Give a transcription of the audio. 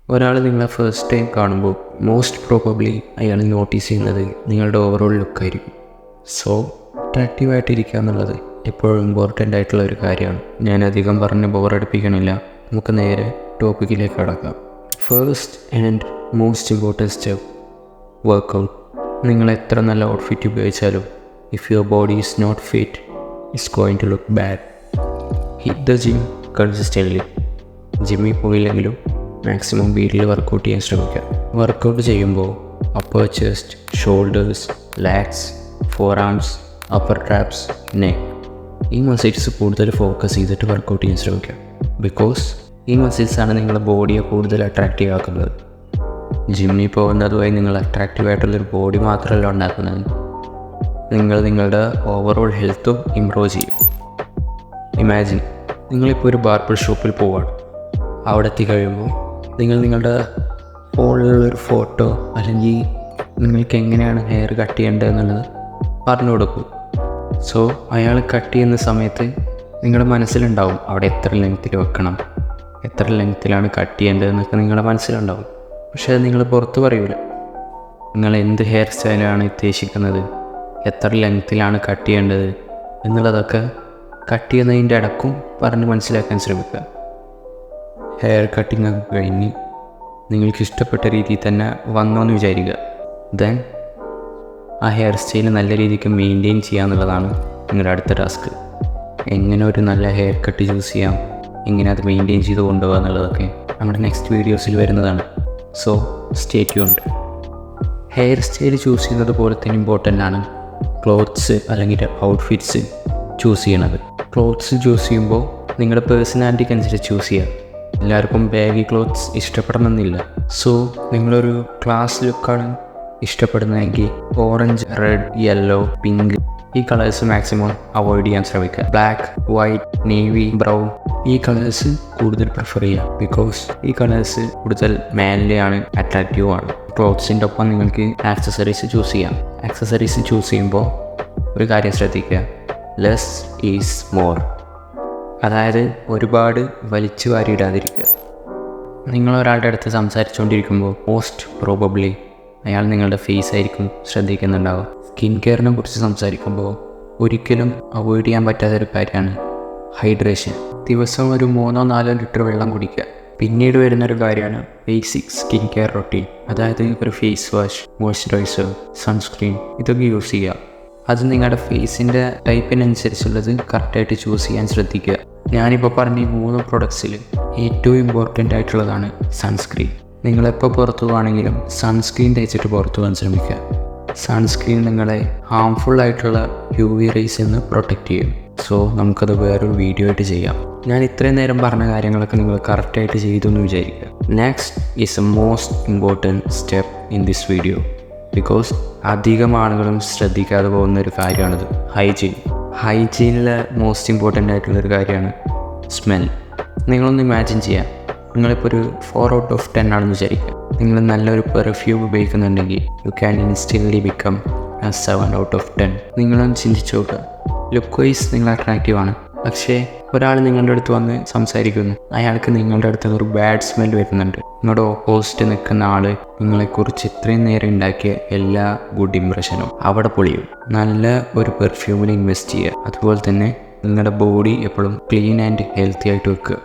ഒരാൾ നിങ്ങളെ first time കാണുമ്പോൾ മോസ്റ്റ് പ്രോബബ്ലി അയാൾ നോട്ടീസ് ചെയ്യുന്നത് നിങ്ങളുടെ ഓവറോൾ ലുക്കായിരിക്കും. സോ അട്രാക്റ്റീവായിട്ടിരിക്കുക എന്നുള്ളത് എപ്പോഴും ഇമ്പോർട്ടൻ്റ് ആയിട്ടുള്ള ഒരു കാര്യമാണ്. ഞാൻ അധികം പറഞ്ഞ് ബോറടിപ്പിക്കണില്ല, നമുക്ക് നേരെ ടോപ്പിക്കിലേക്ക് കടക്കാം. First and most important step, workout. നിങ്ങൾ എത്ര നല്ല ഔട്ട്ഫിറ്റ് ഉപയോഗിച്ചാലും if your body is not fit, it's going to look bad. Hit the gym consistently. ജിമ്മിൽ പോയില്ലെങ്കിലും മാക്സിമം വീട്ടിൽ വർക്കൗട്ട് ചെയ്യാൻ ശ്രമിക്കുക. വർക്കൗട്ട് ചെയ്യുമ്പോൾ upper chest, shoulders, legs, forearms, upper traps, neck, ഈ മസിൽസ് കൂടുതൽ ഫോക്കസ് ചെയ്തിട്ട് വർക്കൗട്ട് ചെയ്യാൻ ശ്രമിക്കുക. ബിക്കോസ് ഈ മസിൽസാണ് നിങ്ങളുടെ ബോഡിയെ കൂടുതൽ അട്രാക്റ്റീവ് ആക്കുന്നത്. ജിമ്മിൽ പോകുന്നതുമായി നിങ്ങൾ അട്രാക്റ്റീവായിട്ടുള്ളൊരു ബോഡി മാത്രമല്ല ഉണ്ടാക്കുന്നത്, നിങ്ങൾ നിങ്ങളുടെ ഓവറോൾ ഹെൽത്തും ഇമ്പ്രൂവ് ചെയ്യും. ഇമാജിൻ, നിങ്ങളിപ്പോൾ ഒരു ബാർബർ ഷോപ്പിൽ പോവാണ്. അവിടെ എത്തിക്കഴിയുമ്പോൾ നിങ്ങൾ നിങ്ങളുടെ ഫോണിലുള്ളൊരു ഫോട്ടോ അല്ലെങ്കിൽ നിങ്ങൾക്ക് എങ്ങനെയാണ് ഹെയർ കട്ട് ചെയ്യേണ്ടത് എന്നുള്ളത് പറഞ്ഞു കൊടുക്കും. സോ അയാൾ കട്ട് ചെയ്യുന്ന സമയത്ത് നിങ്ങളുടെ മനസ്സിലുണ്ടാവും അവിടെ എത്ര ലെങ്ത്തിൽ വെക്കണം, എത്ര ലെങ്ത്തിലാണ് കട്ട് ചെയ്യേണ്ടതെന്നൊക്കെ നിങ്ങളുടെ മനസ്സിലുണ്ടാവും. പക്ഷേ അത് നിങ്ങൾ പുറത്ത് പറയൂല. നിങ്ങൾ എന്ത് ഹെയർ സ്റ്റൈലാണ് ഉദ്ദേശിക്കുന്നത്, എത്ര ലെങ്ത്തിലാണ് കട്ട് ചെയ്യേണ്ടത് എന്നുള്ളതൊക്കെ കട്ട് ചെയ്യുന്നതിൻ്റെ ഇടക്കും പറഞ്ഞ് മനസ്സിലാക്കാൻ ശ്രമിക്കുക. ഹെയർ കട്ടിങ് ഒക്കെ കഴിഞ്ഞ് നിങ്ങൾക്ക് ഇഷ്ടപ്പെട്ട രീതിയിൽ തന്നെ വന്നോന്ന് വിചാരിക്കുക. ദെൻ ആ ഹെയർ സ്റ്റൈൽ നല്ല രീതിക്ക് മെയിൻറ്റെയിൻ ചെയ്യുക എന്നുള്ളതാണ് നിങ്ങളുടെ അടുത്ത ടാസ്ക്. എങ്ങനെ ഒരു നല്ല ഹെയർ കട്ട് ചൂസ് ചെയ്യാം, എങ്ങനെ അത് മെയിൻറ്റെയിൻ ചെയ്ത് കൊണ്ടുപോകുക എന്നുള്ളതൊക്കെ നമ്മുടെ നെക്സ്റ്റ് വീഡിയോസിൽ വരുന്നതാണ്. So stay tuned. Hair style choose ചെയ്യുന്നത് പോലെ തന്നെ ഇമ്പോർട്ടൻ്റ് ആണ് ക്ലോത്ത്സ് അല്ലെങ്കിൽ ഔട്ട്ഫിറ്റ്സ് ചൂസ് ചെയ്യണത്. ക്ലോത്ത്സ് ചൂസ് ചെയ്യുമ്പോൾ നിങ്ങളുടെ പേഴ്സണാലിറ്റിക്ക് അനുസരിച്ച് ചൂസ് ചെയ്യുക. എല്ലാവർക്കും ബാഗി ക്ലോത്ത്സ് ഇഷ്ടപ്പെടണമെന്നില്ല. സോ നിങ്ങളൊരു ക്ലാസ് ലുക്കാണ് ഇഷ്ടപ്പെടുന്നതെങ്കിൽ ഓറഞ്ച്, റെഡ്, യെല്ലോ, പിങ്ക് ഈ കളേഴ്സ് മാക്സിമം അവോയ്ഡ് ചെയ്യാൻ ശ്രമിക്കുക. ബ്ലാക്ക്, വൈറ്റ്, നേവി, ബ്രൗൺ ഈ കളേഴ്സ് കൂടുതൽ പ്രിഫർ ചെയ്യുക. ബിക്കോസ് ഈ കളേഴ്സ് കൂടുതൽ മാൻലി ആണ്, അട്രാക്റ്റീവ് ആണ്. ക്ലോത്ത്സിൻ്റെ ഒപ്പം നിങ്ങൾക്ക് ആക്സസറീസ് ചൂസ് ചെയ്യാം. ആക്സസറീസ് ചൂസ് ചെയ്യുമ്പോൾ ഒരു കാര്യം ശ്രദ്ധിക്കുക, ലെസ് ഈസ് മോർ. അതായത് ഒരുപാട് വലിച്ചു വാരിയിടാതിരിക്കുക. നിങ്ങളൊരാളുടെ അടുത്ത് സംസാരിച്ചുകൊണ്ടിരിക്കുമ്പോൾ മോസ്റ്റ് പ്രോബബ്ലി അയാൾ നിങ്ങളുടെ ഫേസ് ആയിരിക്കും ശ്രദ്ധിക്കുന്നുണ്ടാവുക. സ്കിൻ കെയറിനെ കുറിച്ച് സംസാരിക്കുമ്പോൾ ഒരിക്കലും അവോയ്ഡ് ചെയ്യാൻ പറ്റാത്തൊരു കാര്യമാണ് ഹൈഡ്രേഷൻ. ദിവസവും ഒരു 3-4 ലിറ്റർ വെള്ളം കുടിക്കുക. പിന്നീട് വരുന്നൊരു കാര്യമാണ് ബേസിക് സ്കിൻ കെയർ റൊട്ടീൻ. അതായത് ഒരു ഫേസ് വാഷ്, മോയ്സ്ചറൈസർ, സൺസ്ക്രീൻ ഇതൊക്കെ യൂസ് ചെയ്യുക. അത് നിങ്ങളുടെ ഫേസിൻ്റെ ടൈപ്പിനനുസരിച്ചുള്ളത് കറക്റ്റായിട്ട് ചൂസ് ചെയ്യാൻ ശ്രദ്ധിക്കുക. ഞാനിപ്പോൾ പറഞ്ഞ ഈ 3 പ്രൊഡക്ട്സിൽ ഏറ്റവും ഇമ്പോർട്ടൻ്റ് ആയിട്ടുള്ളതാണ് സൺസ്ക്രീൻ. നിങ്ങളെപ്പോൾ പുറത്തു പോവുകയാണെങ്കിലും സൺസ്ക്രീൻ തേച്ചിട്ട് പുറത്തു പോകാൻ ശ്രമിക്കുക. സൺസ്ക്രീൻ നിങ്ങളെ ഹാംഫുൾ ആയിട്ടുള്ള UV റേസിൽ നിന്ന് പ്രൊട്ടക്റ്റ് ചെയ്യും. സോ നമുക്കത് വേറൊരു വീഡിയോ ആയിട്ട് ചെയ്യാം. ഞാൻ ഇത്രയും നേരം പറഞ്ഞ കാര്യങ്ങളൊക്കെ നിങ്ങൾ കറക്റ്റായിട്ട് ചെയ്തു എന്ന് വിചാരിക്കുക. Next is A most important step in this video. Because അധികം ആളുകളും ശ്രദ്ധിക്കാതെ പോകുന്ന ഒരു കാര്യമാണിത്, ഹൈജീൻ. ഹൈജീനിൽ മോസ്റ്റ് ഇമ്പോർട്ടൻ്റ് ആയിട്ടുള്ളൊരു കാര്യമാണ് സ്മെൽ. നിങ്ങളൊന്ന് ഇമാജിൻ ചെയ്യാം, നിങ്ങളിപ്പോൾ ഒരു 4 ഔട്ട് ഓഫ് 10 ആണെന്ന് വിചാരിക്കുക. നിങ്ങൾ നല്ലൊരു പെർഫ്യൂം ഉപയോഗിക്കുന്നുണ്ടെങ്കിൽ you can instantly become 7 out of 10. നിങ്ങളൊന്ന് ചിന്തിച്ച് നോക്കുക, ലുക്ക് വൈസ് നിങ്ങൾ അട്രാക്റ്റീവ് ആണ്. പക്ഷേ ഒരാൾ നിങ്ങളുടെ അടുത്ത് വന്ന് സംസാരിക്കുന്നു, അയാൾക്ക് നിങ്ങളുടെ അടുത്ത് ഒരു ബാഡ് സ്മെൽ വരുന്നുണ്ട്. നിങ്ങളുടെ ഓപ്പോസിറ്റ് നിൽക്കുന്ന ആൾ നിങ്ങളെക്കുറിച്ച് ഇത്രയും നേരം ഉണ്ടാക്കിയ എല്ലാ ഗുഡ് ഇംപ്രഷനും അവിടെ പൊളിയും. നല്ല ഒരു പെർഫ്യൂമിൽ ഇൻവെസ്റ്റ് ചെയ്യുക. അതുപോലെ തന്നെ നിങ്ങളുടെ ബോഡി എപ്പോഴും ക്ലീൻ ആൻഡ് ഹെൽത്തി ആയിട്ട് വെക്കുക.